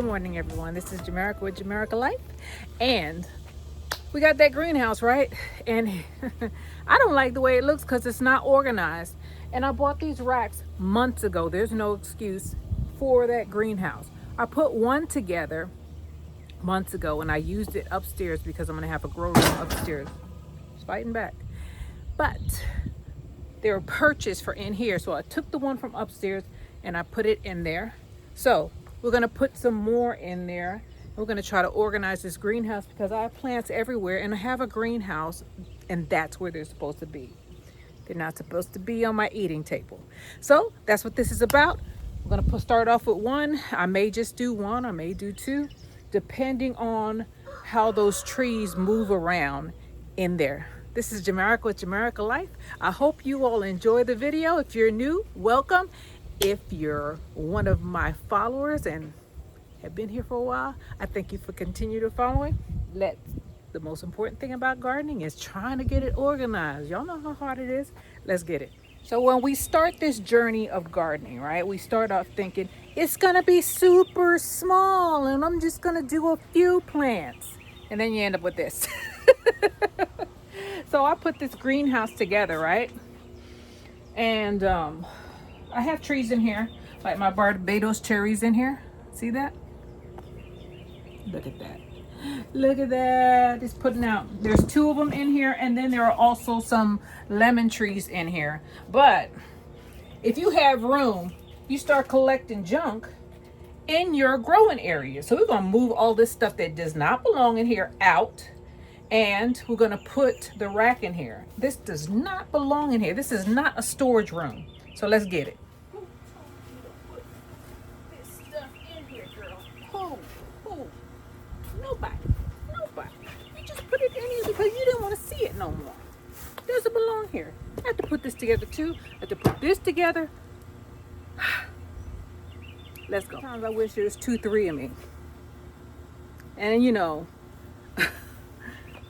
Good morning, everyone. This is Jamerica with Jamerica Life, and we got that greenhouse, right? And I don't like the way it looks because it's not organized. And I bought these racks months ago. There's no excuse for that greenhouse. I put one together months ago, and I used it upstairs because I'm gonna have a grow room upstairs. It's fighting back, but they were purchased for in here, so I took the one from upstairs and I put it in there. So we're gonna put some more in there. We're gonna try to organize this greenhouse because I have plants everywhere, and I have a greenhouse, and that's where they're supposed to be. They're not supposed to be on my eating table. So that's what this is about. We're gonna start off with one. I may just do one, I may do two, depending on how those trees move around in there. This is Jamerica with Jamerica Life. I hope you all enjoy the video. If you're new, welcome. If you're one of my followers and have been here for a while, I thank you for continuing to following. The most important thing about gardening is trying to get it organized. Y'all know how hard it is. Let's get it. So when we start this journey of gardening, right, we start off thinking it's gonna be super small and I'm just gonna do a few plants. And then you end up with this. So I put this greenhouse together, right? And I have trees in here, like my Barbados cherries in here. See that? Look at that. Look at that. It's putting out. There's two of them in here, and then there are also some lemon trees in here. But if you have room, you start collecting junk in your growing area. So we're going to move all this stuff that does not belong in here out. And we're going to put the rack in here. This does not belong in here. This is not a storage room. So let's get it. Who told you to put this stuff in here, girl? Who? Nobody. You just put it in here because you didn't want to see it no more. It doesn't belong here. I have to put this together too. I have to put this together. Let's go. Sometimes I wish there was 2, 3 of me. And you know,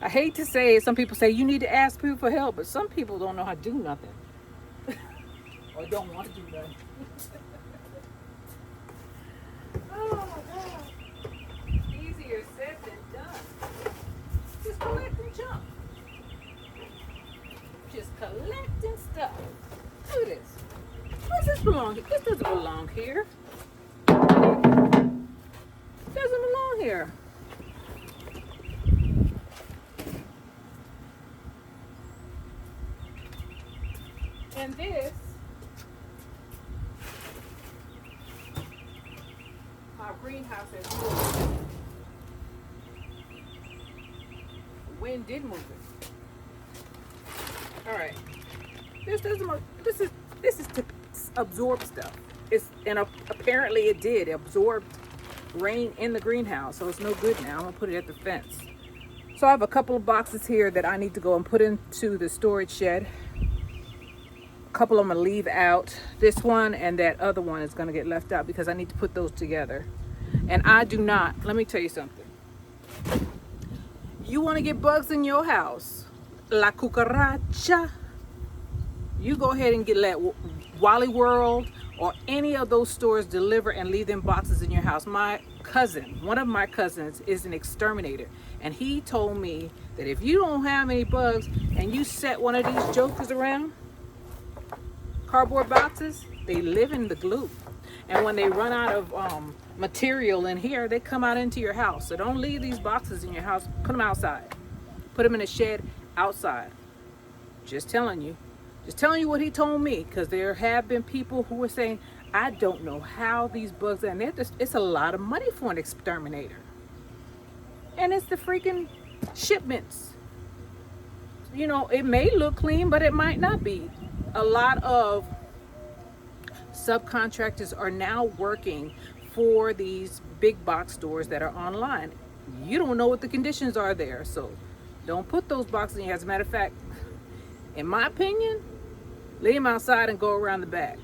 I hate to say it, some people say you need to ask people for help, but some people don't know how to do nothing. Or don't want to do nothing. Oh my God. Easier said than done. Just collecting junk. Just collecting stuff. Look at this. Where does this belong? This doesn't belong here. It doesn't belong here. And this, our greenhouse is full. The wind did move it. All right. This is to absorb stuff. Apparently it did absorb rain in the greenhouse, so it's no good now. I'm gonna put it at the fence. So I have a couple of boxes here that I need to go and put into the storage shed. Couple I'm gonna leave out. This one and that other one is gonna get left out because I need to put those together. And I do not, let me tell you something. You wanna get bugs in your house, la cucaracha, you go ahead and let Wally World or any of those stores deliver and leave them boxes in your house. My cousin, one of my cousins, is an exterminator, and he told me that if you don't have any bugs and you set one of these jokers around, cardboard boxes, they live in the glue, and when they run out of material in here, they come out into your house. So don't leave these boxes in your house. Put them outside. Put them in a shed outside. Just telling you what he told me, because there have been people who were saying, I don't know how these bugs are, and it's a lot of money for an exterminator, and it's the freaking shipments. You know, it may look clean, but it might not be. A lot of subcontractors are now working for these big box stores that are online. You don't know what the conditions are there, so don't put those boxes in here. As a matter of fact, in my opinion, leave them outside and go around the back.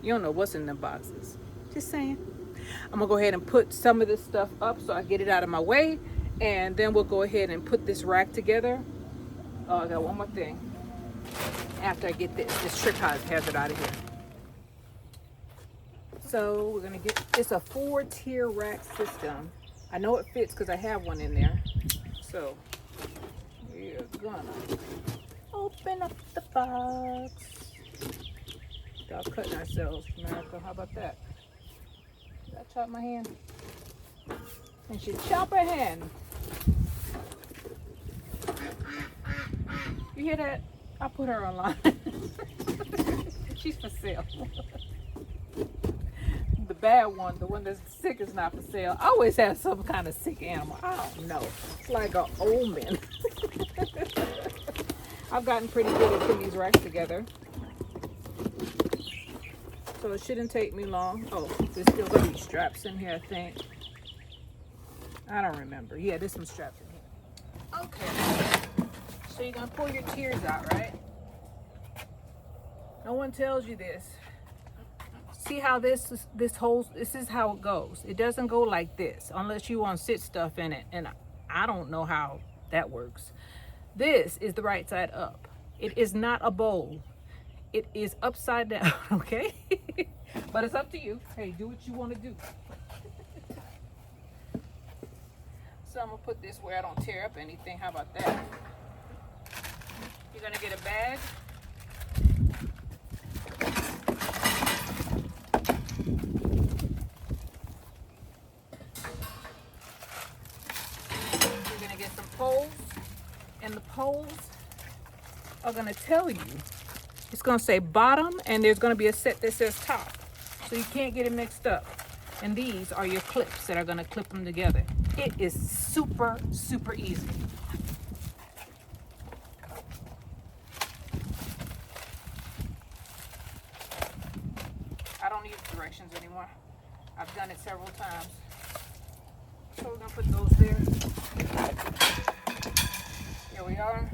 You don't know what's in the boxes. Just saying. I'm gonna go ahead and put some of this stuff up so I get it out of my way, and then we'll go ahead and put this rack together. Oh, I got one more thing. After I get this trip hazard out of here. So we're gonna get, it's a 4-tier rack system. I know it fits because I have one in there. So we're gonna open up the box without cutting ourselves, America. How about that? Did I chop my hand? And she chop her hand. You hear that? I put her online. She's for sale. The bad one, the one that's sick, is not for sale. I always have some kind of sick animal. I don't know. It's like an omen. I've gotten pretty good at putting these racks together. So it shouldn't take me long. Oh, there's still gonna be straps in here, I think. I don't remember. Yeah, there's some straps in here. Okay. So you're gonna pull your tiers out, right? No one tells you this. See how this is how it goes. It doesn't go like this unless you want to sit stuff in it, and I don't know how that works. This is the right side up. It is not a bowl. It is upside down, okay? But it's up to you. Hey, do what you want to do. So I'm gonna put this where I don't tear up anything. How about that? You're gonna get a bag. You're gonna get some poles, and the poles are gonna tell you. It's gonna say bottom, and there's gonna be a set that says top, so you can't get it mixed up. And these are your clips that are gonna clip them together. It is super, super easy. I don't need directions anymore. I've done it several times. So we're gonna put those there. Here we are.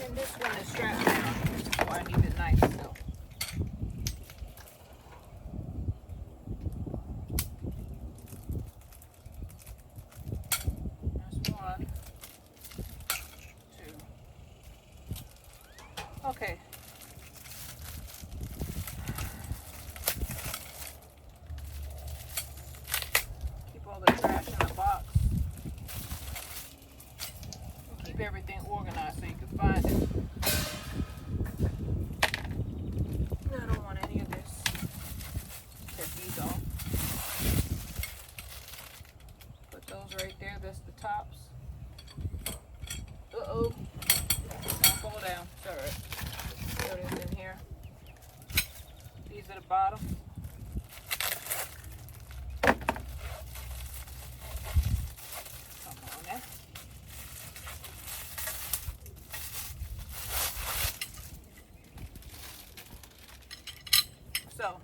And this one is strapped down. This is why I need the knife still. That's 1, 2. Okay. Keep all the trash in the box. Keep everything organized so you can find it. I don't want any of this. Take these off. Put those right there. That's the tops. Uh-oh. Don't fall down. It's alright. Put it in here. These are the bottom. Come on now. So,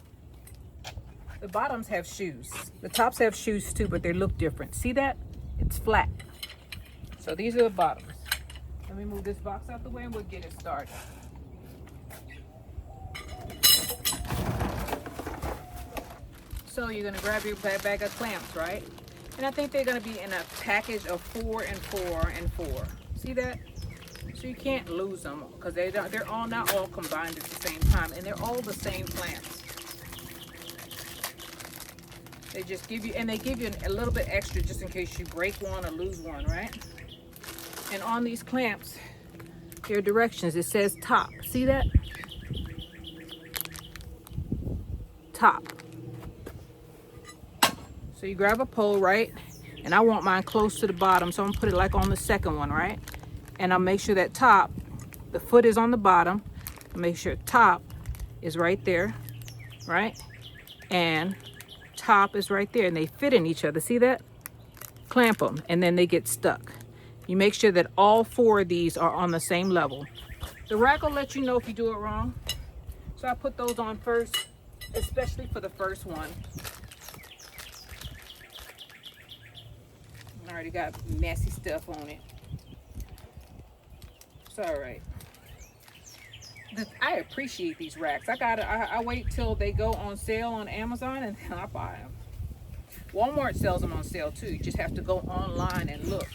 the bottoms have shoes. The tops have shoes too, but they look different. See that? It's flat. So these are the bottoms. Let me move this box out the way and we'll get it started. So you're gonna grab your bag of clamps, right? And I think they're gonna be in a package of 4 and 4 and 4. See that? So you can't lose them because they're all not all combined at the same time, and they're all the same clamps. They just give you, and they give you a little bit extra just in case you break one or lose one, right? And on these clamps, there are directions. It says top. See that? Top. So you grab a pole, right? And I want mine close to the bottom, so I'm gonna put it like on the second one, right? And I'll make sure that top, the foot is on the bottom. I'll make sure top is right there, right? And top is right there, and they fit in each other. See that? Clamp them, and then they get stuck. You make sure that all 4 of these are on the same level. The rack will let you know if you do it wrong. So I put those on first, especially for the first one. I already got messy stuff on it. It's all right. I appreciate these racks. I wait till they go on sale on Amazon and then I buy them. Walmart sells them on sale too. You just have to go online and look.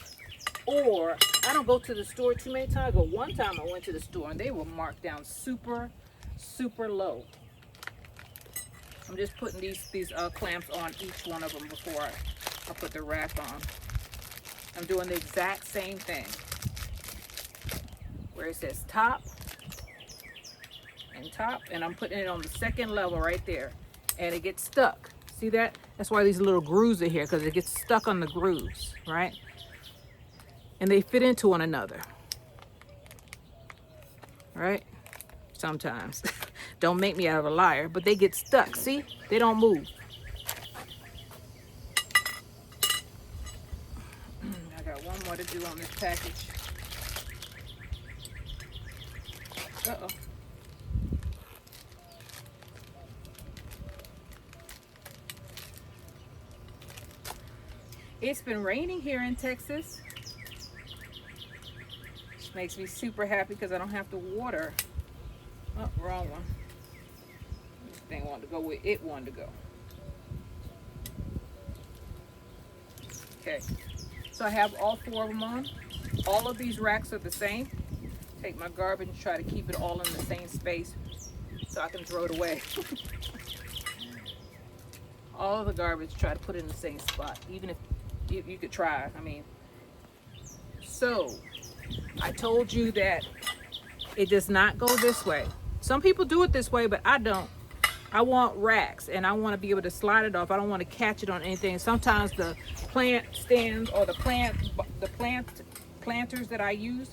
Or I don't go to the store too many times, but one time I went to the store and they were marked down super, super low. I'm just putting these clamps on each one of them before I put the rack on. I'm doing the exact same thing. Where it says top and top, and I'm putting it on the second level right there, and it gets stuck. See that? That's why these little grooves are here, because it gets stuck on the grooves, right? And they fit into one another, right? Sometimes. Don't make me out of a liar, but they get stuck. See? They don't move. I got one more to do on this package. Uh-oh. It's been raining here in Texas. Which makes me super happy because I don't have to water. Oh, wrong one. This thing wanted to go where it wanted to go. Okay, so I have all 4 of them on. All of these racks are the same. Take my garbage and try to keep it all in the same space so I can throw it away. All of the garbage, try to put it in the same spot, even if you could try. I mean, so I told you that it does not go this way. Some people do it this way, but I don't. I want racks, and I want to be able to slide it off. I don't want to catch it on anything. Sometimes the plant stands or the planters that I use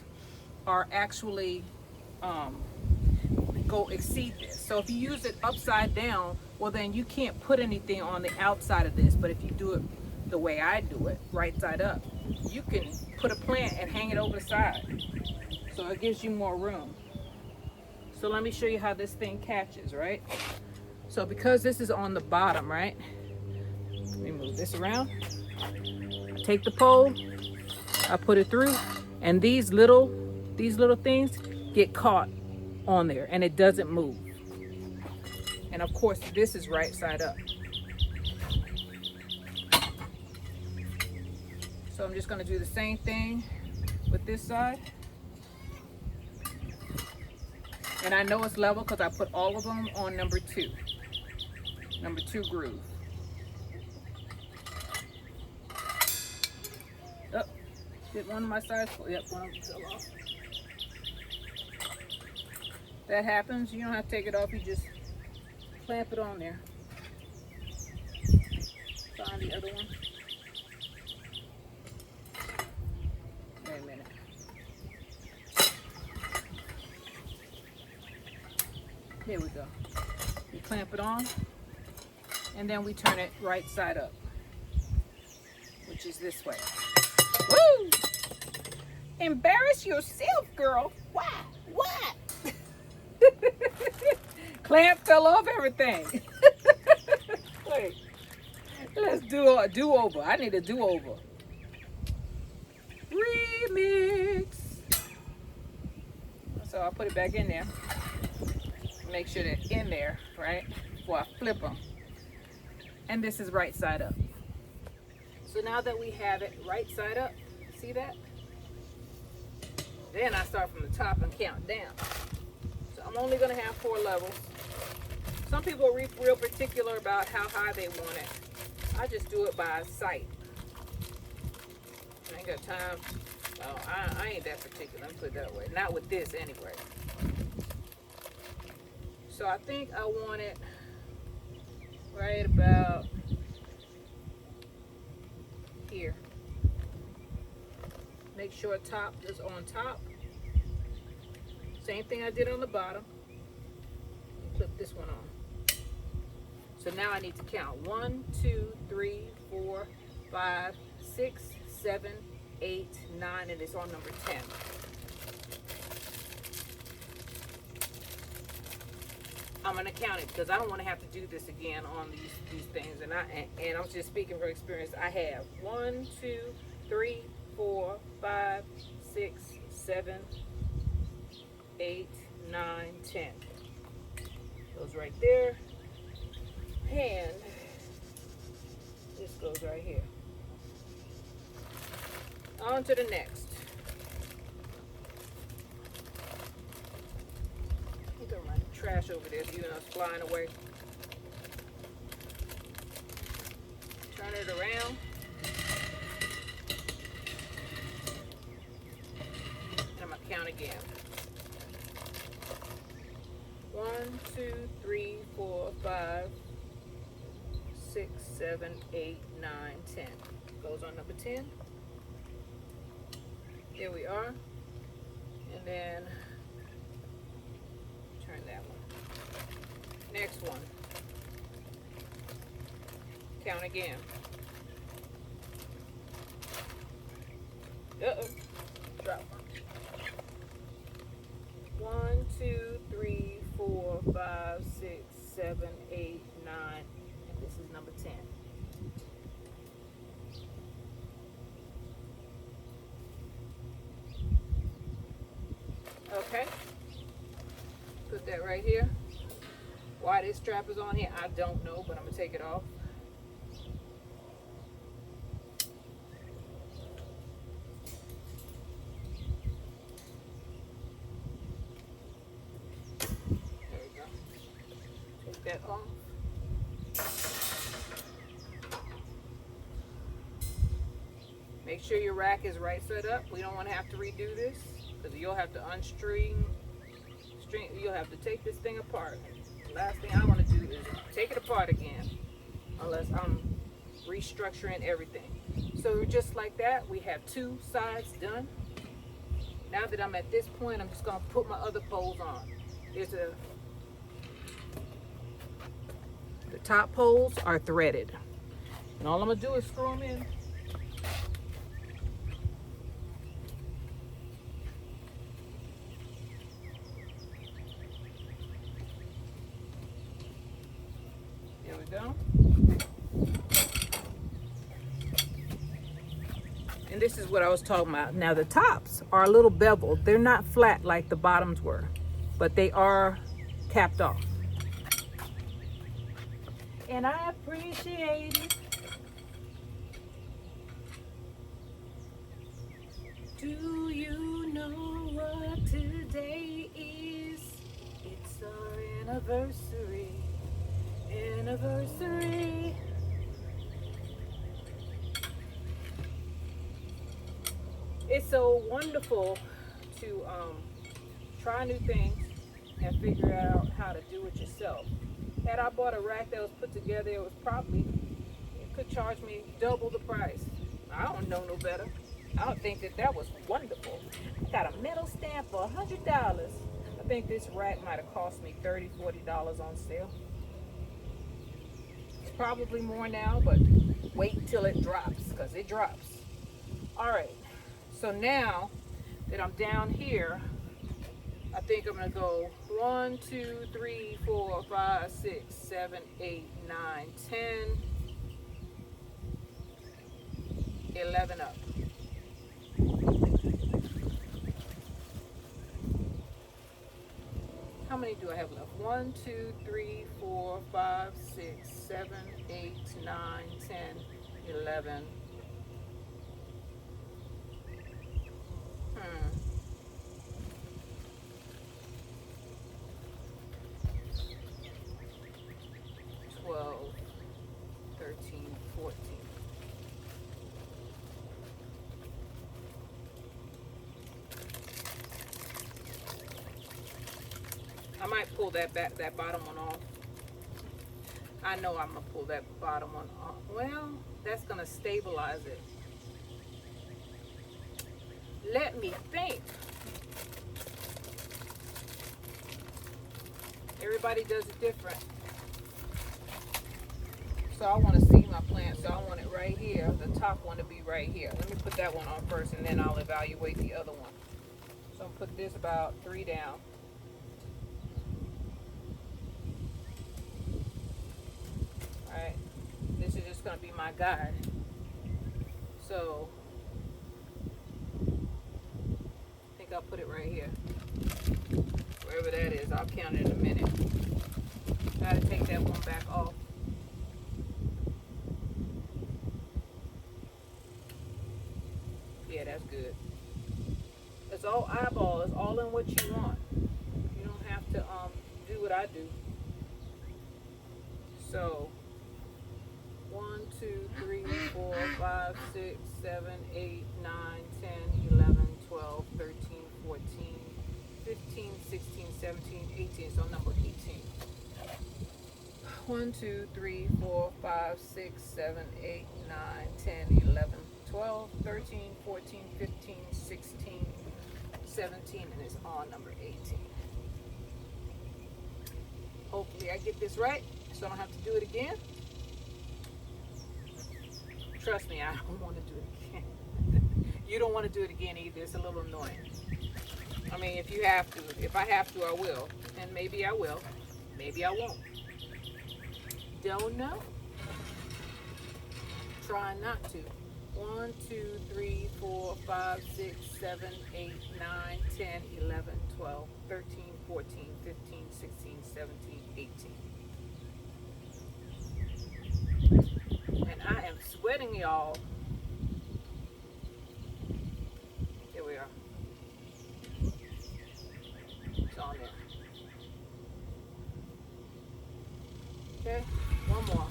are actually go exceed this. So if you use it upside down, well then you can't put anything on the outside of this. But if you do it the way I do it, right side up, you can put a plant and hang it over the side. So it gives you more room. So let me show you how this thing catches, right? So because this is on the bottom, right? Let me move this around. I take the pole, I put it through, and these little things get caught on there and it doesn't move. And of course this is right side up. So I'm just going to do the same thing with this side. And I know it's level because I put all of them on number 2 groove. Oh, did one of my sides fall? Yep, one of them fell off. That happens. You don't have to take it off. You just clamp it on there. Find the other one. Wait a minute. There we go. You clamp it on, and then we turn it right side up, which is this way. Woo! Embarrass yourself, girl. Why? What? Clamp fell off everything. Wait. Let's do a do-over. I need a do-over. Remix. So I'll put it back in there. Make sure they're in there, right? Before I flip them. And this is right side up. So now that we have it right side up, see that? Then I start from the top and count down. So I'm only going to have 4 levels. Some people are real particular about how high they want it. I just do it by sight. I ain't got time. Oh, I ain't that particular. Let me put it that way. Not with this anyway. So I think I want it right about here. Make sure top is on top. Same thing I did on the bottom. And clip this one on. So now I need to count 1, 2, 3, 4, 5, 6, 7, 8, 9, and it's on number 10. I'm gonna count it because I don't want to have to do this again on these things. And I'm just speaking from experience. I have 1, 2, 3, 4, 5, 6, 7, 8, 9, 10. Goes right there. And this goes right here. On to the next. I think I'm running trash over there, so it's flying away. Turn it around. And I'm gonna count again. 1, 2, 3, 4, 5, 6, 7, 8, 9, 10. Goes on number 10. There we are. And then turn that one. Next one. Count again. Uh-oh. Drop one. 1, 2, 3, 4, 5, 6, 7, 8, 9. And this is number 10. Okay. Put that right here. Why this strap is on here, I don't know, but I'm going to take it off. There we go. Take that off. Make sure your rack is right set up. We don't want to have to redo this, because you'll have to you'll have to take this thing apart. The last thing I want to do is take it apart again, unless I'm restructuring everything. So just like that, we have 2 sides done. Now that I'm at this point, I'm just going to put my other poles on. The top poles are threaded, and all I'm going to do is screw them in. Go. And this is what I was talking about. Now the tops are a little beveled. They're not flat like the bottoms were, but they are capped off. And I appreciate it. Do you know what today is? It's our anniversary. Anniversary. It's so wonderful to try new things and figure out how to do it yourself. Had I bought a rack that was put together, it could charge me double the price. I don't know no better. I don't think that was wonderful. Got a metal stamp for $100. I think this rack might have cost me $30, $40 on sale. Probably more now, but wait till it drops, because it drops. All right, so now that I'm down here, I think I'm gonna go 1, 2, 3, 4, 5, 6, 7, 8, 9, 10, 11 up. How many do I have left? 1, 2, 3, 4, 5, 6, 7, 8, 9, 10, 11. 12, 13, 14. I might pull that bottom one off. I know I'm gonna pull that bottom one off. Well, that's gonna stabilize it. Let me think. Everybody does it different. So I want to see my plant. So I want it right here. The top one to be right here. Let me put that one on first, and then I'll evaluate the other one. So I'm gonna put this about 3 down. Alright, this is just going to be my guide. So, I think I'll put it right here. Wherever that is, I'll count it in a minute. Gotta take that one back off. Yeah, that's good. It's all eyeball. It's all in what you want. You don't have to do what I do. So 1, 2, 3, 4, 5, 6, 7, 8, 9, 10, 11, 12, 13, 14, 15, 16, 17, 18. So number 18. 1, 2, 3, 4, 5, 6, 7, 8, 9, 10, 11, 12, 13, 14, 15, 16, 17, and it's on number 18. Hopefully I get this right so I don't have to do it again. Trust me, I don't want to do it again. You don't want to do it again either. It's a little annoying. I mean, if you have to, if I have to, I will. And maybe I will. Maybe I won't. Don't know. Try not to. 1, 2, 3, 4, 5, 6, 7, 8, 9, 10, 11, 12, 13, 14, 15, 16, 17, 18. And I am sweating, y'all. Here we are. It's on there. Okay, one more.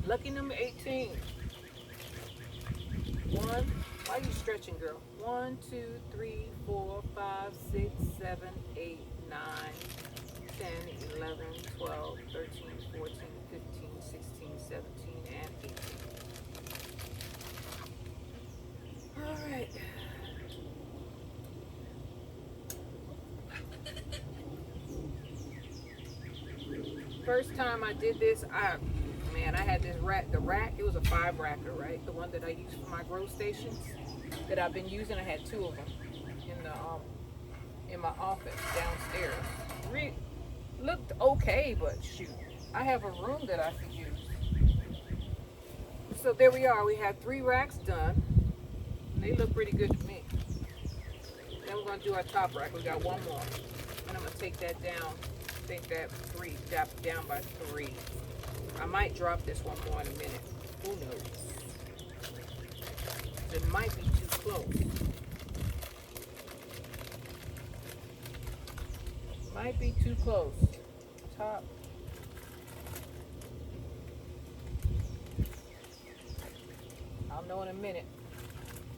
Lucky number 18. 1, why are you stretching, girl? 1, 2, 3, 4, 5, 6, 7, 8, 9, 10, 11, 12, 13, 14, 15, 16, 17, and 18. All right. First time I did this, I had this rack. The rack, it was a 5-racker, right? The one that I use for my grow stations that I've been using. I had 2 of them in my office downstairs. Looked okay, but shoot, I have a room that I could use. So there we are. We have 3 racks done. They look pretty good to me. Then we're gonna do our top rack. We got 1 more, and I'm gonna take that down. Take that down by 3. I might drop this one more in a minute. Who knows? It might be too close. Might be too close. Top. I'll know in a minute.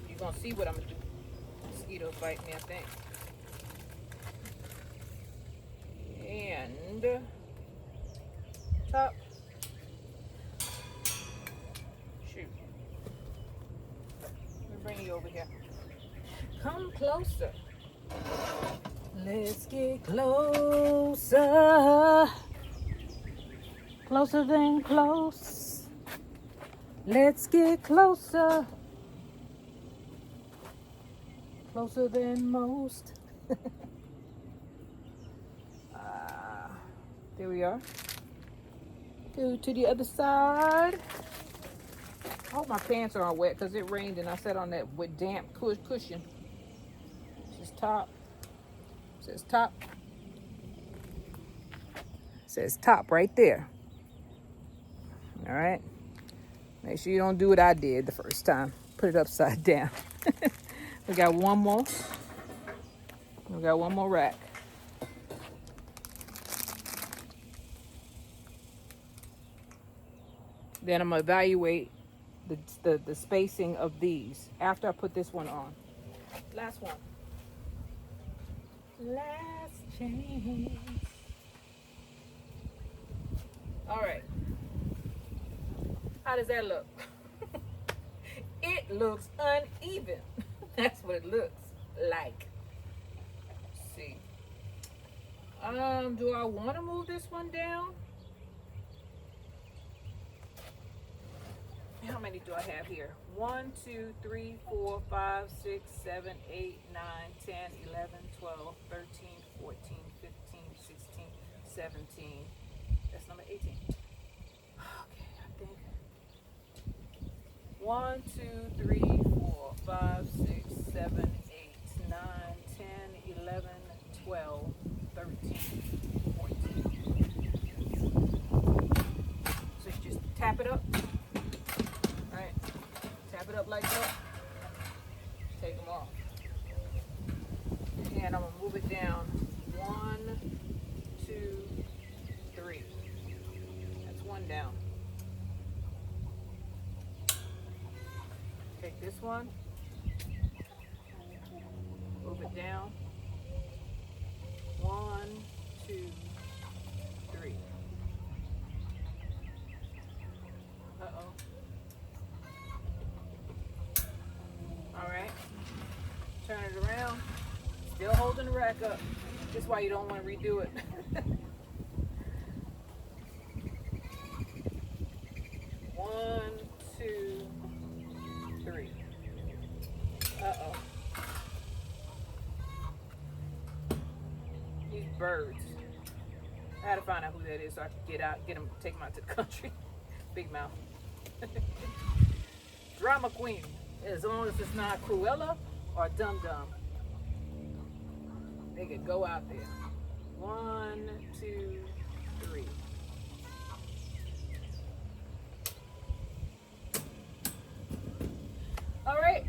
You're gonna see what I'm gonna do. Mosquitoes bite me, I think. And top. Shoot. Let me bring you over here. Come closer. Let's get closer. Closer than close. Let's get closer. Closer than most. There we are. Go to the other side. I hope my pants aren't wet because it rained and I sat on that with damp cushion. This is top. It says top. It says top right there. All right. Make sure you don't do what I did the first time. Put it upside down. We got 1 more. We got 1 more rack. Then I'm gonna evaluate the spacing of these after I put this one on. Last one. Last chance. All right. How does that look? It looks uneven. That's what it looks like. Let's see. Do I want to move this one down? How many do I have here? 1, 2, 3, 4, 5, 6, 7, 8, 9, 10, 11, 12, 13, 14, 15, 16, 17. That's number 18. Okay, I think 1, 2, 3, 4, 5, 6, 7, 8, 9, 10, 11, 12, 13, 14. So you just tap it up. Tap it up like that. Take them off. And I'm going to move it down 1, one down. Take this one, move it down. 1, 2, 3. Uh-oh. All right. Turn it around. Still holding the rack up. That's why you don't want to redo it. 1, 2, 3. Uh-oh. These birds. I had to find out who that is so I could get them, take them out to the country. Big mouth. Drama queen. As long as it's not Cruella or Dum Dum, they could go out there. 1, 2, 3. All right,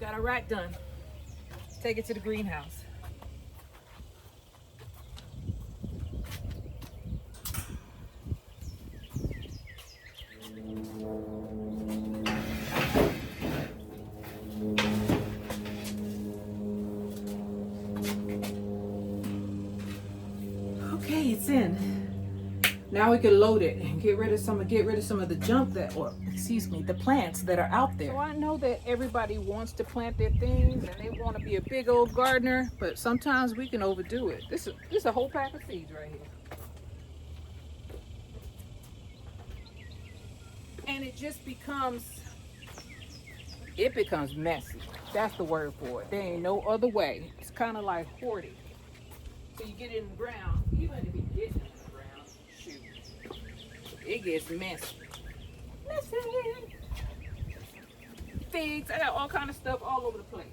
got a rack done. Take it to the greenhouse. Okay, it's in. Now we can load it and get rid of some of the junk the plants that are out there. So I know that everybody wants to plant their things and they want to be a big old gardener, but sometimes we can overdo it. This is a whole pack of seeds right here. And it just becomes messy. That's the word for it. There ain't no other way. It's kind of like hoarding. So you get it in the ground, even if you get it in the ground, shoot, it gets messy. Figs, I got all kind of stuff all over the place.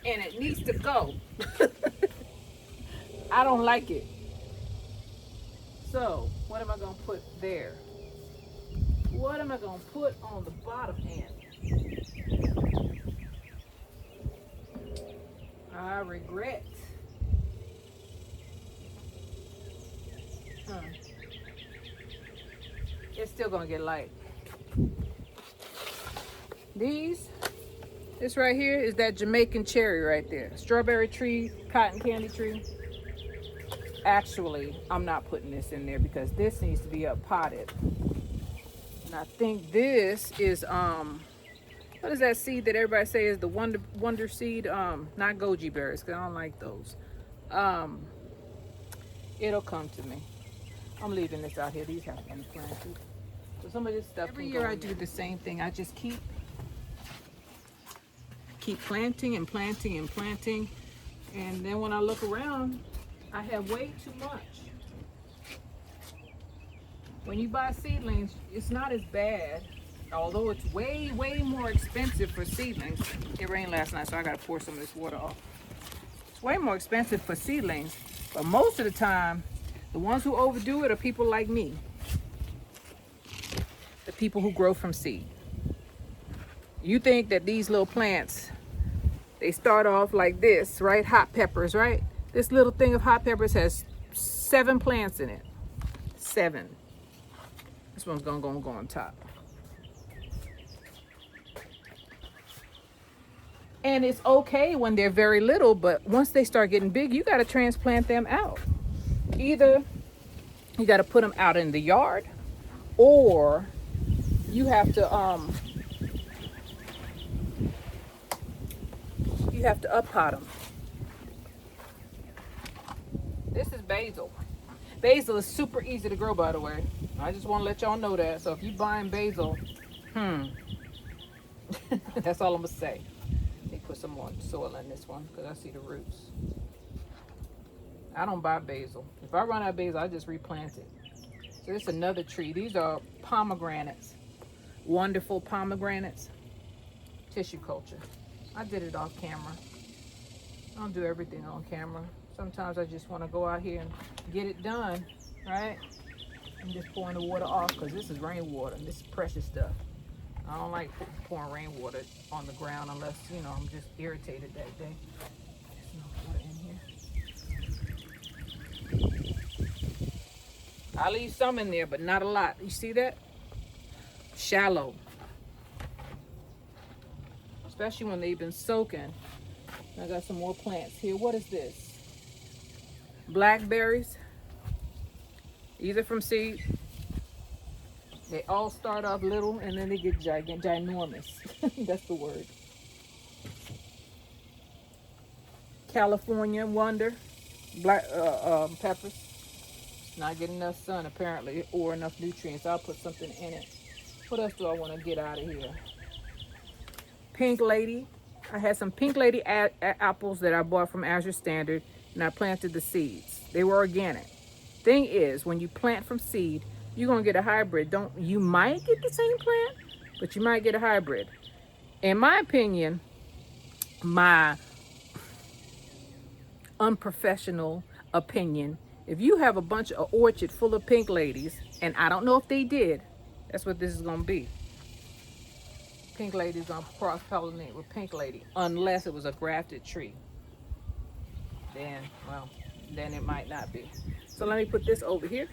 And it needs to go. I don't like it. So, what am I going to put there? What am I going to put on the bottom end? I regret. It's still going to get light. This right here is that Jamaican cherry right there. Strawberry tree, cotton candy tree. Actually, I'm not putting this in there because this needs to be up potted. And I think this is what is that seed that everybody say is the wonder seed? Not goji berries, because I don't like those. It'll come to me. I'm leaving this out here. These have to be planted. So some of this stuff. Every year I do the same thing. I just keep planting and planting and planting, and then when I look around, I have way too much. When you buy seedlings, it's not as bad, although it's way more expensive for seedlings. It rained last night, so I gotta pour some of this water off. It's way more expensive for seedlings, but most of the time, the ones who overdo it are people like me. The people who grow from seed. You think that these little plants, they start off like this, right? Hot peppers, right? This little thing of hot peppers has 7 plants in it. 7. This one's gonna go on top. And it's okay when they're very little, but once they start getting big, you gotta transplant them out. Either you gotta put them out in the yard, or you have to up pot them. This is basil. Basil is super easy to grow, by the way. I just want to let y'all know that. So if you're buying basil, that's all I'm gonna say. Let me put some more soil in this one because I see the roots. I don't buy basil. If I run out of basil, I just replant it. So this is another tree. These are pomegranates. Wonderful pomegranates. Tissue culture. I did it off camera. I don't do everything on camera. Sometimes I just want to go out here and get it done, right? I'm just pouring the water off because this is rainwater. This is precious stuff. I don't like pouring rainwater on the ground unless, I'm just irritated that day. I leave some in there, but not a lot. You see that? Shallow. Especially when they've been soaking. I got some more plants here. What is this? Blackberries. These are from seed. They all start off little and then they get ginormous. That's the word. California wonder. Black peppers. Not getting enough sun apparently, or enough nutrients. I'll put something in it. What else do I want to get out of here? Pink lady. I had some pink lady apples that I bought from Azure Standard, and I planted the seeds. They were organic. Thing is, when you plant from seed, you're gonna get a hybrid. You might get the same plant, but you might get a hybrid. In my opinion, my unprofessional opinion, if you have a bunch of orchard full of pink ladies, and I don't know if they did, that's what this is gonna be. Pink lady's gonna cross-pollinate with pink lady, unless it was a grafted tree. Then it might not be. So let me put this over here.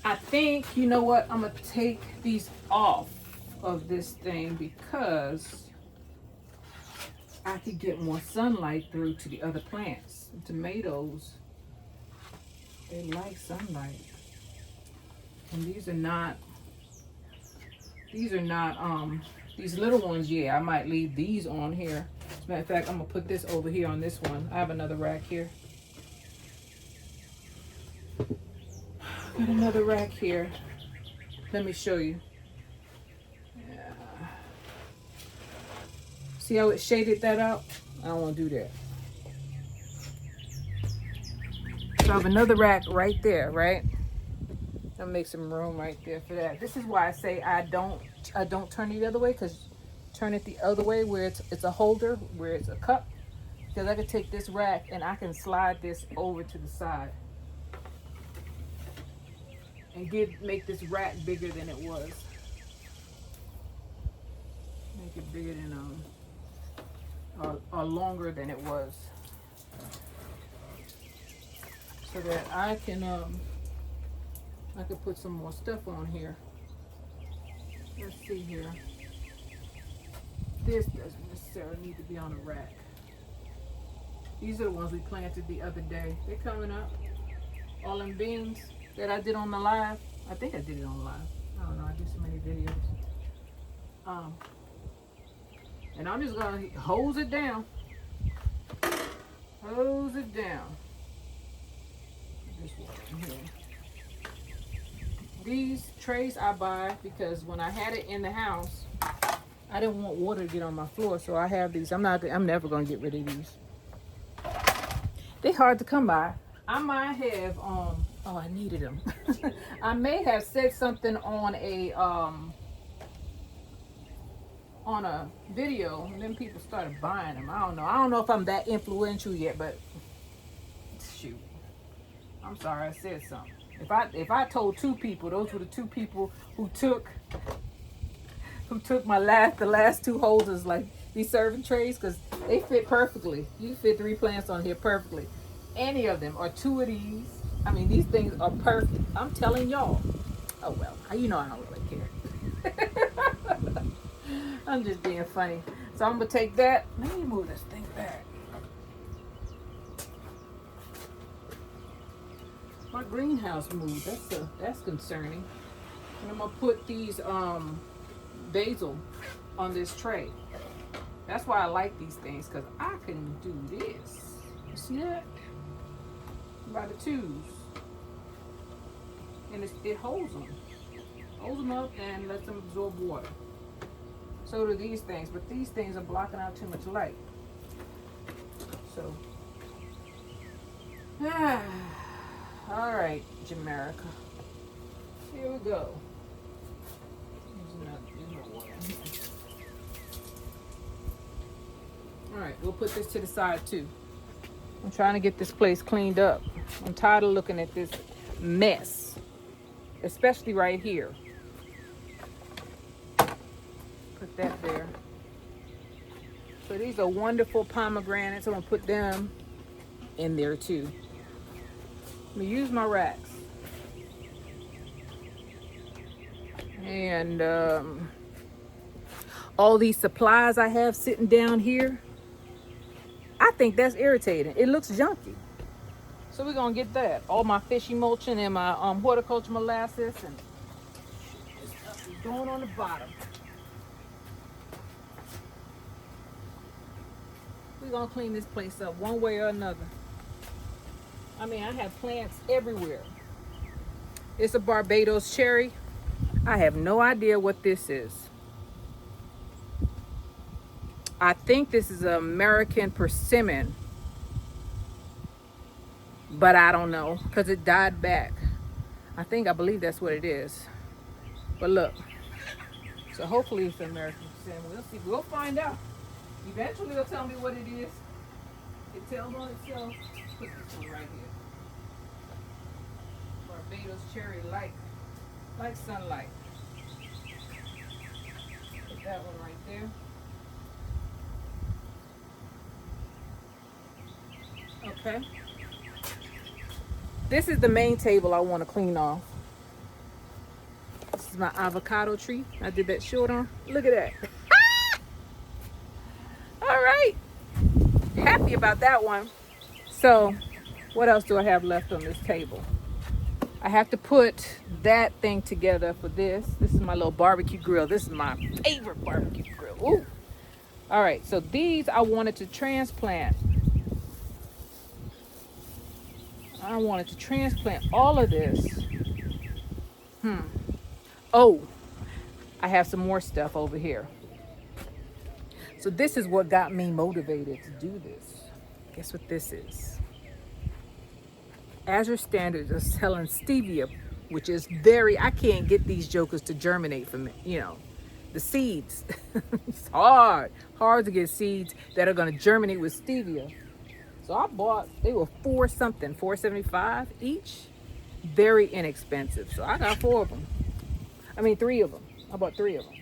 I think, you know what, I'm gonna take these off of this thing because I could get more sunlight through to the other plants. The tomatoes, they like sunlight. And these little ones, yeah, I might leave these on here. As a matter of fact, I'm gonna put this over here on this one. I have another rack here. Got another rack here. Let me show you. Yeah. See how it shaded that out? I don't want to do that. So I have another rack right there, right? I'll make some room right there for that. This is why I say I don't turn it the other way, because turn it the other way where it's a holder, where it's a cup. Because I can take this rack and I can slide this over to the side and make this rack bigger than it was. Make it bigger than or longer than it was, so that I can put some more stuff on here. Let's see here. This doesn't necessarily need to be on a rack. These are the ones we planted the other day. They're coming up. All them beans that I did on the live. I think I did it on live. I don't know. I do so many videos. And I'm just gonna hose it down. Hose it down. This one here. These trays I buy because when I had it in the house, I didn't want water to get on my floor, so I have these. I'm never gonna get rid of these. They're hard to come by. I might have oh, I needed them. I may have said something on a video, and then people started buying them. I don't know if I'm that influential yet, but shoot, I'm sorry I said something. If I told two people, those were the two people who took the last two holders, like these serving trays, because they fit perfectly. You fit 3 plants on here perfectly. Any of them, or 2 of these. I mean, these things are perfect. I'm telling y'all. Oh well, you know I don't really care. I'm just being funny. So I'm gonna take that. Let me move this thing back. My greenhouse moved. That's concerning. And I'm gonna put these basil on this tray. That's why I like these things, because I can do this. You see that? By the twos. And it holds them. Holds them up and lets them absorb water. So do these things, but these things are blocking out too much light. So, all right, Jamaica. Here we go. There's no water. All right, we'll put this to the side too. I'm trying to get this place cleaned up. I'm tired of looking at this mess, especially right here. Put that there. So these are wonderful pomegranates. I'm gonna put them in there too. I'm gonna use my racks. And all these supplies I have sitting down here, I think that's irritating. It looks junky. So we're gonna get that. All my fish emulsion and my horticulture molasses and this stuff is going on the bottom. We're gonna clean this place up one way or another. I mean, I have plants everywhere. It's a Barbados cherry. I have no idea what this is. I think this is an American persimmon, but I don't know because it died back. I believe that's what it is. But look, so hopefully it's American persimmon. We'll see. We'll find out. Eventually they'll tell me what it is. It tells on itself. Put this one right here. Barbados cherry, like sunlight. Put that one right there. Okay. This is the main table I want to clean off. This is my avocado tree. I did that short on. Look at that. All right. Happy about that one. So, what else do I have left on this table? I have to put that thing together for this. This is my little barbecue grill. This is my favorite barbecue grill. Ooh. All right. So, these I wanted to transplant. I wanted to transplant all of this. Oh, I have some more stuff over here. So this is what got me motivated to do this. Guess what this is? Azure Standards is selling stevia, which is I can't get these jokers to germinate for me, the seeds. It's hard to get seeds that are going to germinate with stevia. So I bought, they were $4.75 each. Very inexpensive. So I got 3 of them. I bought 3 of them.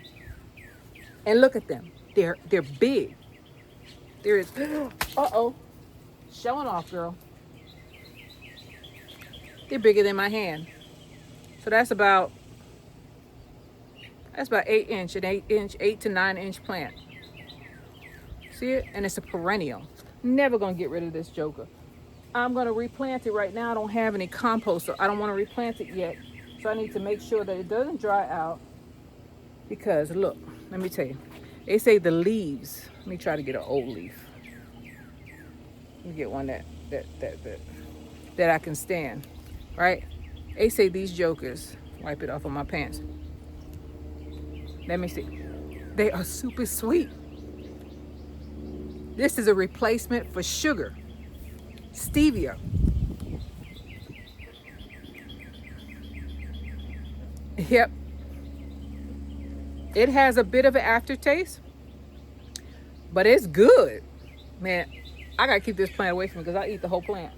And look at them. They're big. There is, showing off, girl. They're bigger than my hand. So that's about 8 inch, 8 to 9 inch plant. See it? And it's a perennial. Never gonna get rid of this joker. I'm gonna replant it right now. I don't have any compost, so I don't want to replant it yet. So I need to make sure that it doesn't dry out. Because look, let me tell you, they say the leaves. Let me try to get an old leaf. Let me get one that I can stand. Right? They say these jokers. Wipe it off of my pants. Let me see. They are super sweet. This is a replacement for sugar, stevia. Yep. It has a bit of an aftertaste, but it's good. Man, I gotta keep this plant away from me because I eat the whole plant.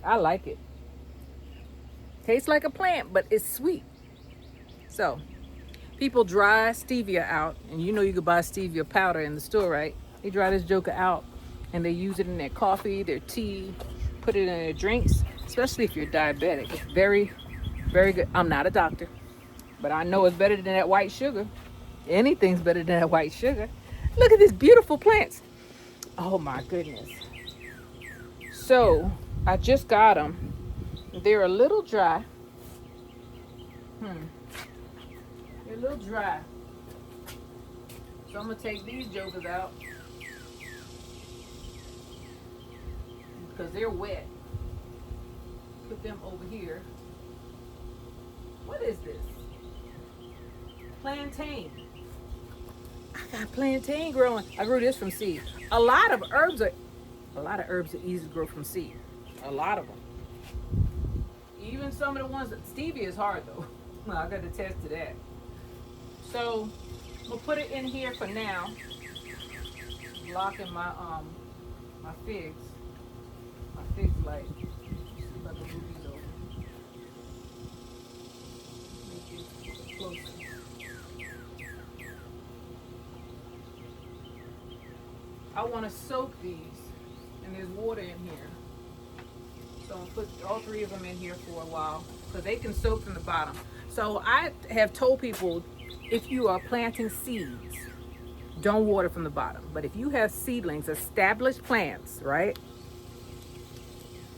I like it. Tastes like a plant, but it's sweet. So, people dry stevia out, and you can buy stevia powder in the store, right? They dry this joker out and they use it in their coffee, their tea, put it in their drinks, especially if you're diabetic. It's very, very good. I'm not a doctor, but I know it's better than that white sugar. Anything's better than that white sugar. Look at these beautiful plants. Oh my goodness. So I just got them. They're a little dry. They're a little dry. So I'm gonna take these jokers out because they're wet. Put them over here. What is this? Plantain. I got plantain growing. I grew this from seed. A lot of herbs are easy to grow from seed. A lot of them. Even some of the ones that stevia is hard though. Well, I got to test to that. So we'll put it in here for now. Blocking my my figs. My fig light. See if I can move these over. Make it closer. I want to soak these, and there's water in here. So I'll put all 3 of them in here for a while, because they can soak from the bottom. So I have told people, if you are planting seeds, don't water from the bottom. But if you have seedlings, established plants, right?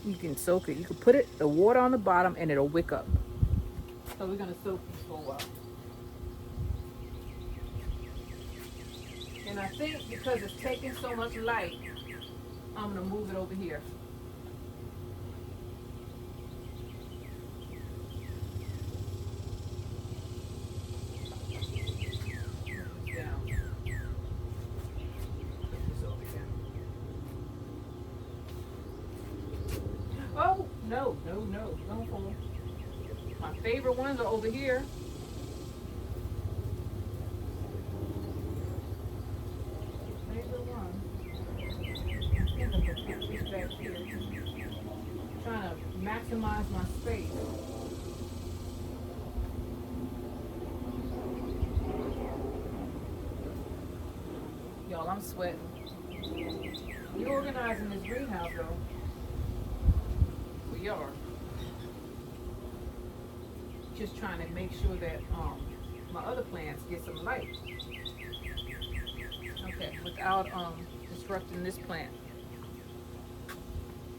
You can soak it. You can put the water on the bottom and it'll wick up. So we're gonna soak these for a while. And I think because it's taking so much light, I'm gonna move it over here. Oh, no, don't fall. My favorite ones are over here. Favorite one. I think I'm gonna put this back here. Trying to maximize my space. Y'all, I'm sweating. We organizing this greenhouse though. We are. Just trying to make sure that my other plants get some light. Okay, without disrupting this plant.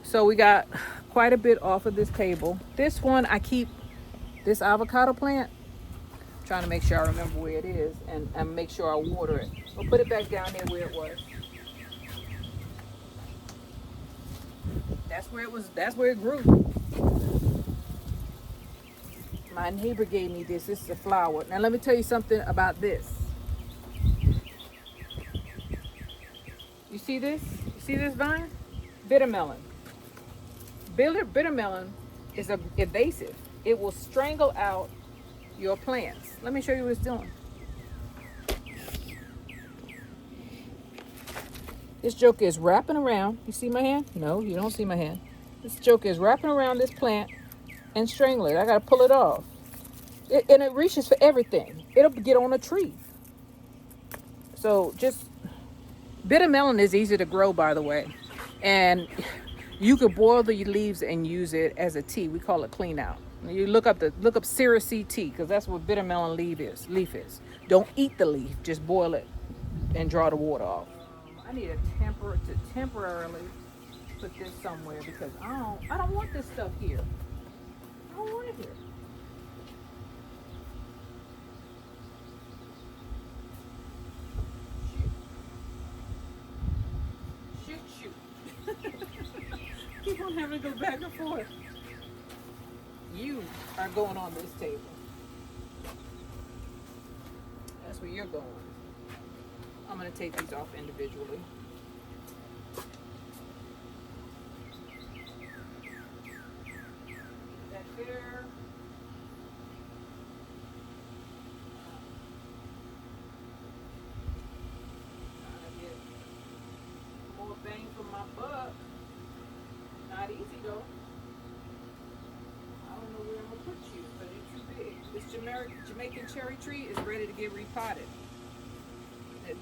So we got quite a bit off of this table. This one I keep, this avocado plant, trying to make sure I remember where it is and make sure I water it. We'll put it back down there where it was. That's where it grew. My neighbor gave me this. This is a flower. Now let me tell you something about this. You see this? You see this vine? Bitter melon. Bitter melon is invasive. It will strangle out your plants. Let me show you what it's doing. This joker is wrapping around. You see my hand? No, you don't see my hand. This joker is wrapping around this plant and strangling it. I gotta pull it off. And it reaches for everything. It'll get on a tree. So just, bitter melon is easy to grow, by the way. And you could boil the leaves and use it as a tea. We call it clean out. You look up Syracuse tea, because that's what bitter melon leaf is. Don't eat the leaf, just boil it and draw the water off. I need to temporarily put this somewhere because I don't want this stuff here. I don't want it here. Shoot. Keep on having to go back and forth. You are going on this table. That's where you're going. I'm going to take these off individually. That there. Trying to get more bang for my buck. Not easy though. I don't know where I'm going to put you, but it's too big. This Jamaican cherry tree is ready to get repotted. It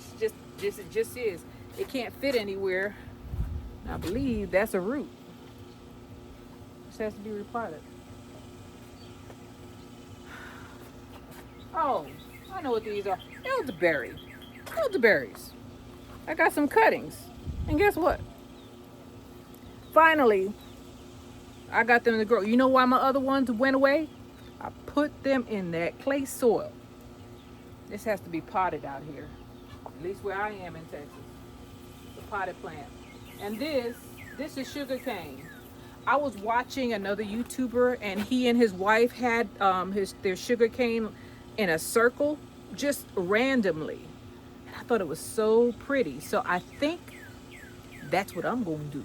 just is. It can't fit anywhere. I believe that's a root. This has to be repotted. Oh, I know what these are. Elderberries. I got some cuttings. And guess what? Finally, I got them to grow. You know why my other ones went away? I put them in that clay soil. This has to be potted out here. At least where I am in Texas. It's a potted plant. And this is sugar cane. I was watching another YouTuber and he and his wife had their sugar cane in a circle just randomly. And I thought it was so pretty. So I think that's what I'm going to do.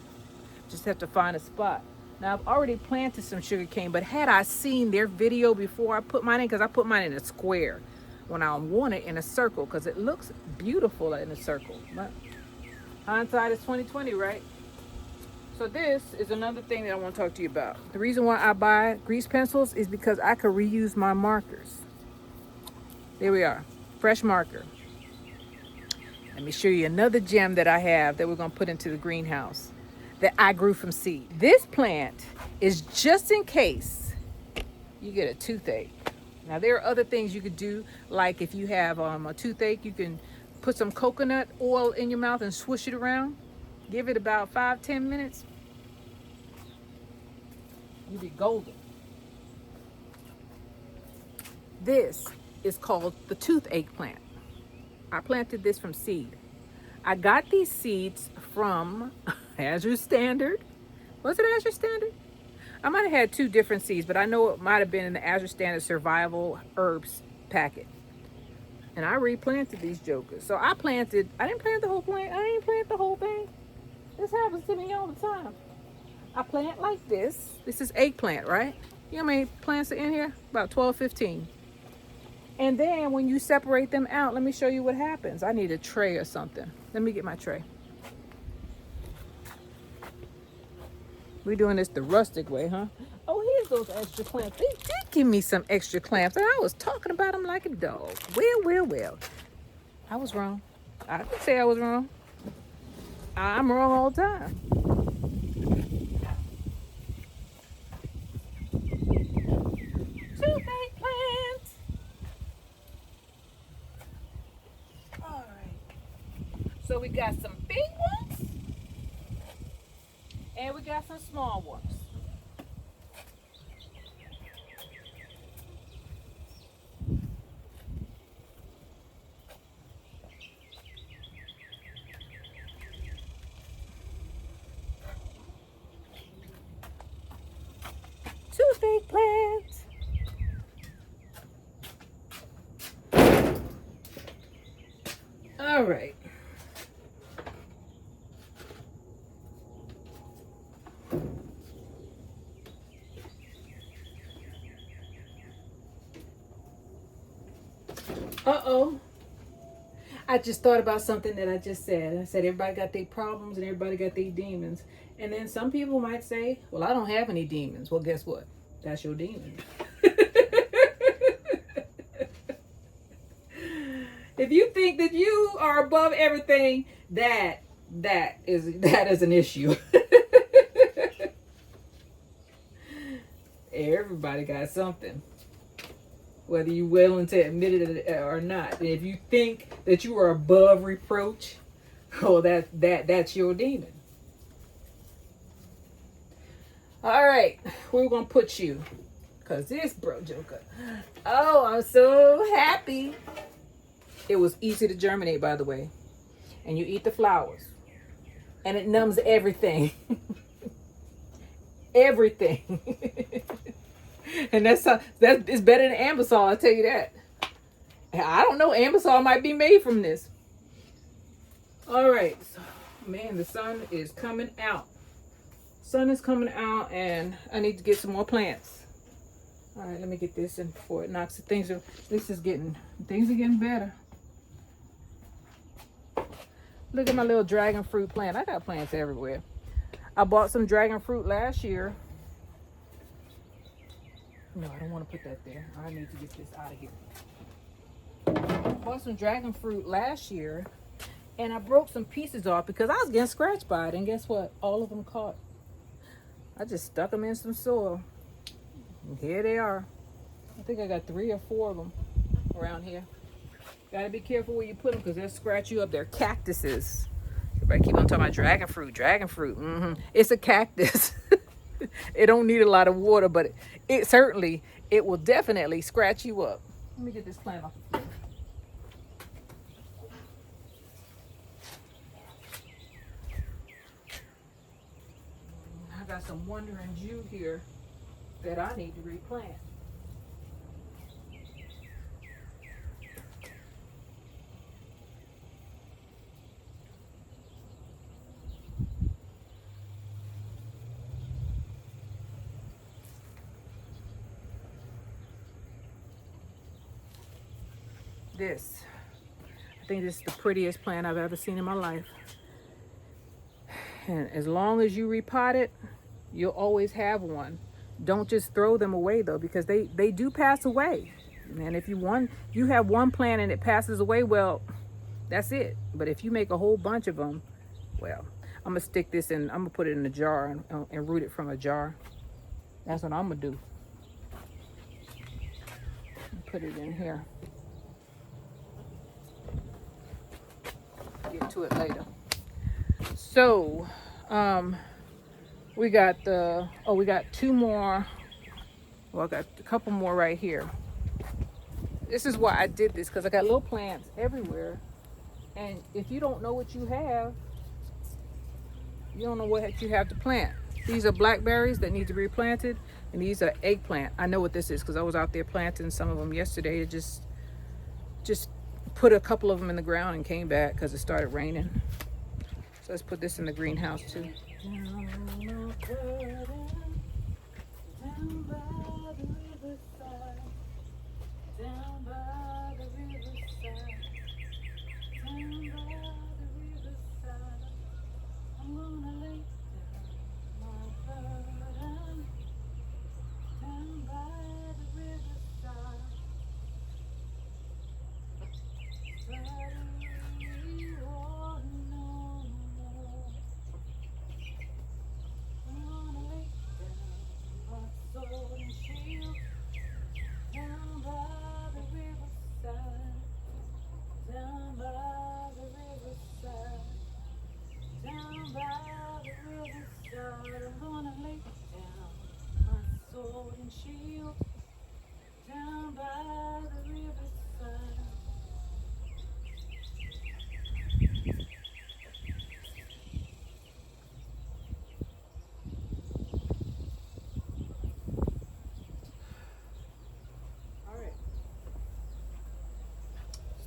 Just have to find a spot. Now I've already planted some sugar cane, but had I seen their video before I put mine in, because I put mine in a square when I want it in a circle, because it looks beautiful in a circle. But hindsight is 2020, right? So this is another thing that I want to talk to you about. The reason why I buy grease pencils is because I could reuse my markers. There we are, fresh marker. Let me show you another gem that I have that we're going to put into the greenhouse that I grew from seed. This plant is just in case you get a toothache Now there are other things you could do, like if you have a toothache, you can put some coconut oil in your mouth and swish it around. Give it about 5-10 minutes. You'll be golden. This is called the toothache plant. I planted this from seed. I got these seeds from Azure Standard. Was it Azure Standard? I might have had two different seeds, but I know it might have been in the Azure Standard Survival Herbs packet. And I replanted these jokers. So I didn't plant the whole plant. I didn't plant the whole thing. This happens to me all the time. I plant like this. This is eggplant, right? You know how many plants are in here? About 12, 15. And then when you separate them out, let me show you what happens. I need a tray or something. Let me get my tray. We're doing this the rustic way, huh? Oh, here's those extra clamps. They did give me some extra clamps, and I was talking about them like a dog. Well. I was wrong. I can say I was wrong. I'm wrong all the time. Toothache plant. All right. So we got some big ones, and we got some small ones. Toothache plant. All right. Uh-oh. I just thought about something that I just said. I said everybody got their problems and everybody got their demons. And then some people might say, well, I don't have any demons. Well, guess what? That's your demon. If you think that you are above everything, that is an issue. Everybody got something, whether you're willing to admit it or not. And if you think that you are above reproach, oh, that's your demon. All right, where we gonna put you? Cause this bro joker. Oh, I'm so happy. It was easy to germinate, by the way. And you eat the flowers, and it numbs everything. Everything. And that's it's better than Ambisol, I'll tell you that. I don't know, Ambisol might be made from this. All right, so, man, the sun is coming out. Sun is coming out, and I need to get some more plants. All right, let me get this in before it knocks the things. Things are getting better. Look at my little dragon fruit plant. I got plants everywhere. I bought some dragon fruit last year. No, I don't want to put that there. I need to get this out of here. I bought some dragon fruit last year, and I broke some pieces off because I was getting scratched by it. And guess what? All of them caught. I just stuck them in some soil. And here they are. I think I got 3 or 4 of them around here. Gotta be careful where you put them because they'll scratch you up. They're cactuses. Everybody keep on talking about dragon fruit. Dragon fruit. It's a cactus. It don't need a lot of water, but it will definitely scratch you up. Let me get this plant off the floor. I got some wandering Jew here that I need to replant. I think this is the prettiest plant I've ever seen in my life. And as long as you repot it, you'll always have one. Don't just throw them away though, because they do pass away. And if you have one plant and it passes away, well, that's it. But if you make a whole bunch of them, well, I'm gonna stick this in. I'm gonna put it in a jar and root it from a jar. That's what I'm gonna do. put it in here. Get to it later. So, we got we got two more. Well, I got a couple more right here. This is why I did this, because I got little plants everywhere. And if you don't know what you have, you don't know what you have to plant. These are blackberries that need to be replanted, and these are eggplant. I know what this is because I was out there planting some of them yesterday. It just put a couple of them in the ground and came back because it started raining. So let's put this in the greenhouse too.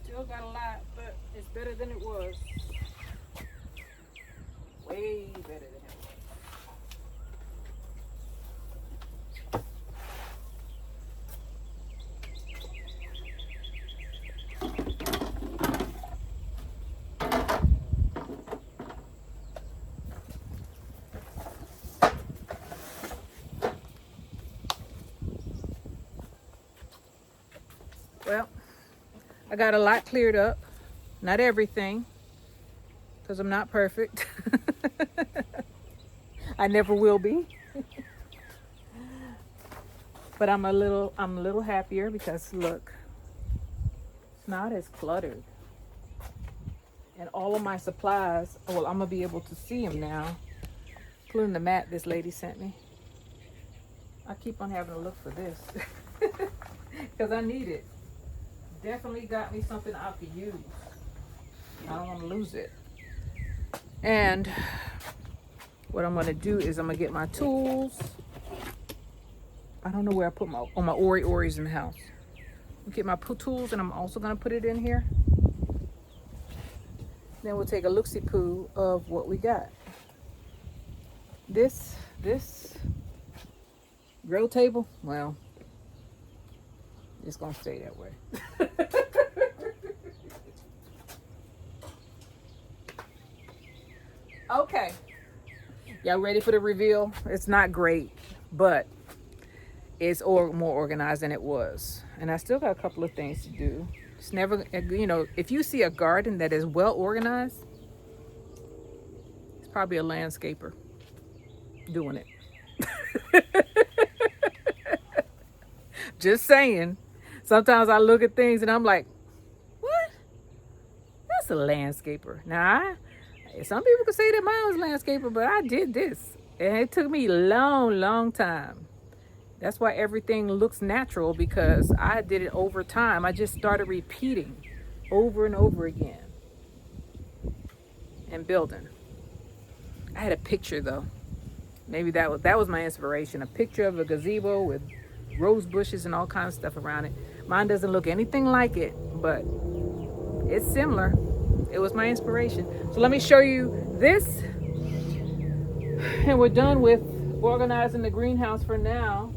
Still got a lot, but it's better than it was. Way better than it was. Well, I got a lot cleared up. Not everything, because I'm not perfect. I never will be. But I'm a little happier because look, it's not as cluttered. And all of my supplies, well, I'm gonna be able to see them now, including the mat this lady sent me. I keep on having to look for this because I need it. Definitely got me something I could use. I don't want to lose it. And what I'm going to do is I'm going to get my tools. I don't know where I put my Oris in the house. I'll get my tools, and I'm also going to put it in here. Then we'll take a look-see-poo of what we got. This grow table, well, it's gonna stay that way. Okay, y'all ready for the reveal? It's not great, but it's more organized than it was, and I still got a couple of things to do. It's never, if you see a garden that is well organized, it's probably a landscaper doing it. Just saying. Sometimes I look at things and I'm like, what? That's a landscaper. Now, some people could say that mine was a landscaper, but I did this. And it took me a long time. That's why everything looks natural, because I did it over time. I just started repeating over and over again and building. I had a picture though. Maybe that was my inspiration. A picture of a gazebo with rose bushes and all kinds of stuff around it. Mine doesn't look anything like it, but it's similar. It was my inspiration. So let me show you this. And we're done with organizing the greenhouse for now.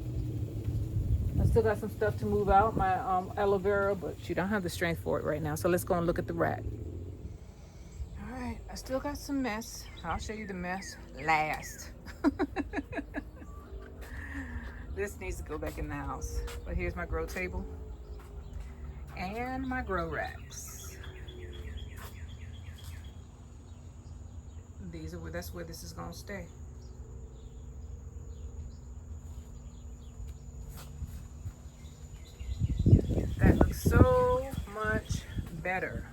I still got some stuff to move out, my aloe vera, but she don't have the strength for it right now. So let's go and look at the rack. All right, I still got some mess. I'll show you the mess last. This needs to go back in the house. But here's my grow table and my grow racks. That's where this is gonna stay. better.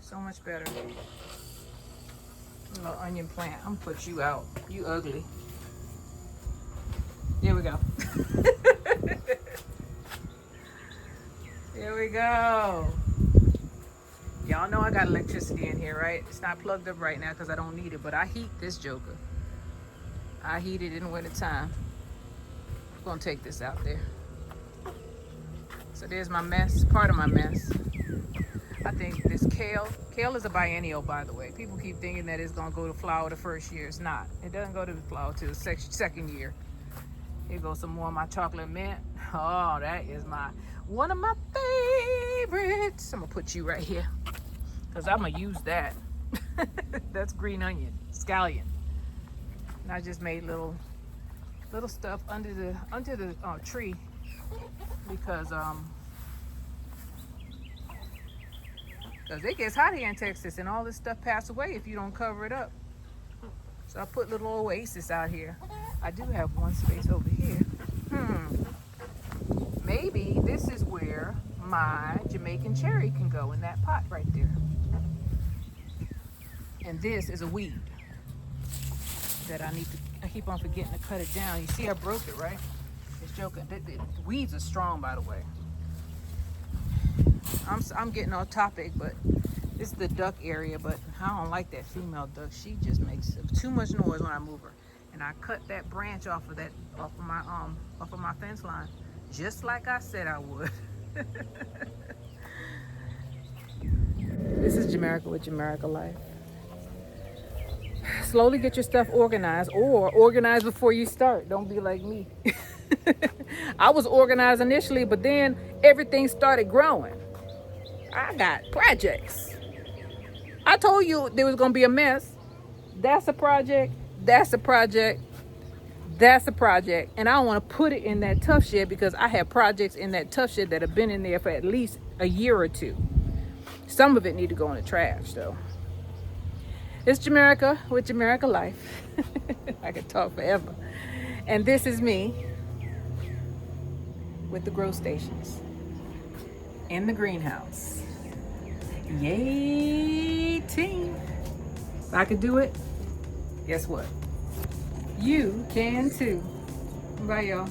So much better. Little onion plant. I'm gonna put you out. You ugly. Here we go. Here we go. Y'all know I got electricity in here, right? It's not plugged up right now because I don't need it, but I heat this joker. I heat it in the winter time. I'm gonna take this out there. So there's my mess, part of my mess. I think this kale is a biennial, by the way. People keep thinking that it's gonna go to flower the first year. It's not. It doesn't go to the flower till the second year. Here goes some more of my chocolate mint. Oh, that is one of my favorites. I'm gonna put you right here because I'm gonna use that. That's green onion, scallion. And I just made little stuff under the tree because it gets hot here in Texas and all this stuff pass away if you don't cover it up. So I put little oasis out here. I do have one space over here. Maybe this is where my Jamaican cherry can go, in that pot right there. And this is a weed that I keep on forgetting to cut it down. You see I broke it, right? It's joking. The weeds are strong, by the way. I'm getting off topic, but this is the duck area, but I don't like that female duck. She just makes too much noise when I move her. And I cut that branch off of my fence line, just like I said I would. This is Jamaica with Jamaica Life. Slowly get your stuff organized, or organize before you start. Don't be like me. I was organized initially, but then everything started growing. I got projects. I told you there was going to be a mess. That's a project. That's a project. That's a project. And I don't want to put it in that tough shed because I have projects in that tough shed that have been in there for at least a year or two. Some of it need to go in the trash, though. It's Jamaica with Jamaica Life. I could talk forever. And this is me with the grow stations in the greenhouse. Yay, team. If I could do it, guess what? You can too. Bye, y'all.